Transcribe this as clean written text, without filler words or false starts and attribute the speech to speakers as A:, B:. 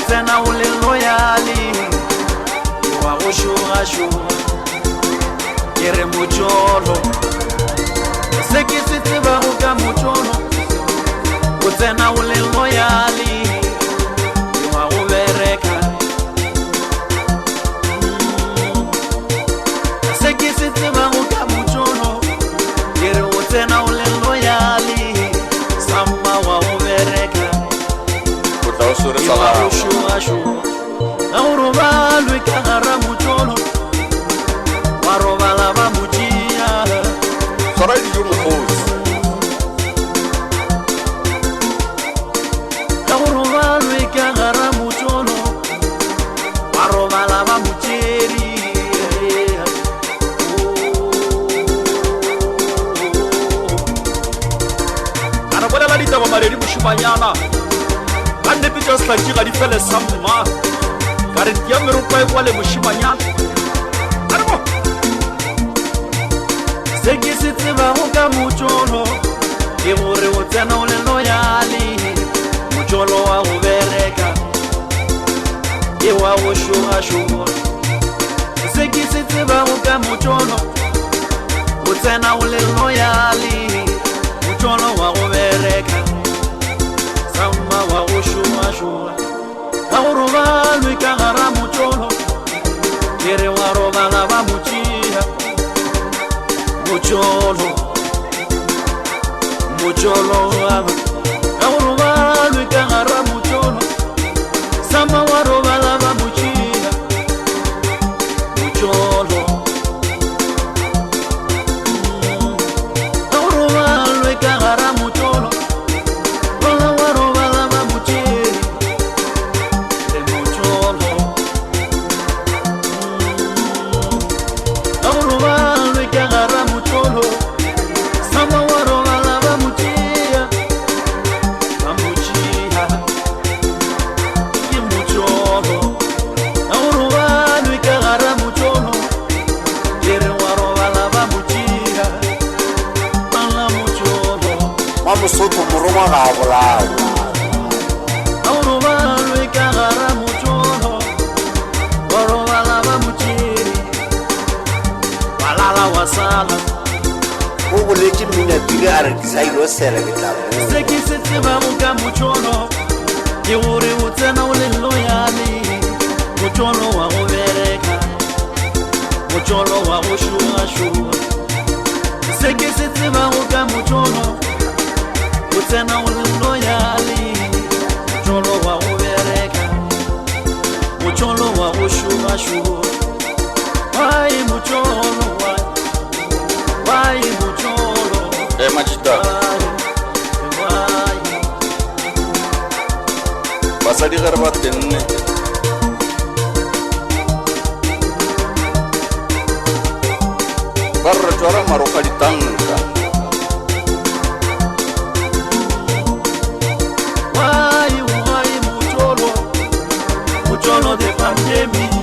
A: Utsena o le loyali wa go šoga ke re motšolo se ke se tsebago ka motšolo utsena o le loyali wa go bereka se ke se tsebago ka motšolo ke re utsena o le loyali samba wa go bereka
B: o tla o sore sala
A: go šoga ga o robalwe ka gara motšolo wa robala ba motšia
B: swara dijo mokgosi
A: ga o robalwe ka gara motšolo wa robala ba motšeri
B: a re bolela ditaba maledi mošimanyana ka nnete tša setlatši ga di fele sa mma ka re tia meropa e kwa le mošimanyana a re mo
A: se ke se tsebago ka motšolo ke gore o tsena o le loyali motšolo wa go bereka ke wa go šoga se ke se tsebago ka motšolo o tsena o le loyali motšolo wa go bereka samba wa go šoga ga go robalwe ka gara motšolo ke re wa robala ba motšia motšolo ga go robalwe ka gara motšolo samba wa robala ba motšia motšolo ga go robalwe ka gara motšolo rola wa robala ba motšia le motšolo ga go robalwe ka gara motšolo samba wa robala ba motšia ke motšolo ga go robalwe ka gara motšolo ke re wa robala ba motšia ala motšolo
C: wa mosotho morongwa ga a bolao
A: ga go robalwe ka gara motšolo wa robala ba motširi wa lala wa sala
C: o boletse mminapile a re disailo sele ke tla
A: se ke se tsebago ka motšolo ke gore o tsena o le loyali motšolo wa go bereka motšolo wa go šoga se ke se tsebago ka motšolo o tsena o le loyali motšolo wa go bereka motšolo wa go šoga wai motšolo wai motšolo
B: machita basadi ge re ba tenne ba re tšwara maroka ditanka
A: wai motšolo de pandemia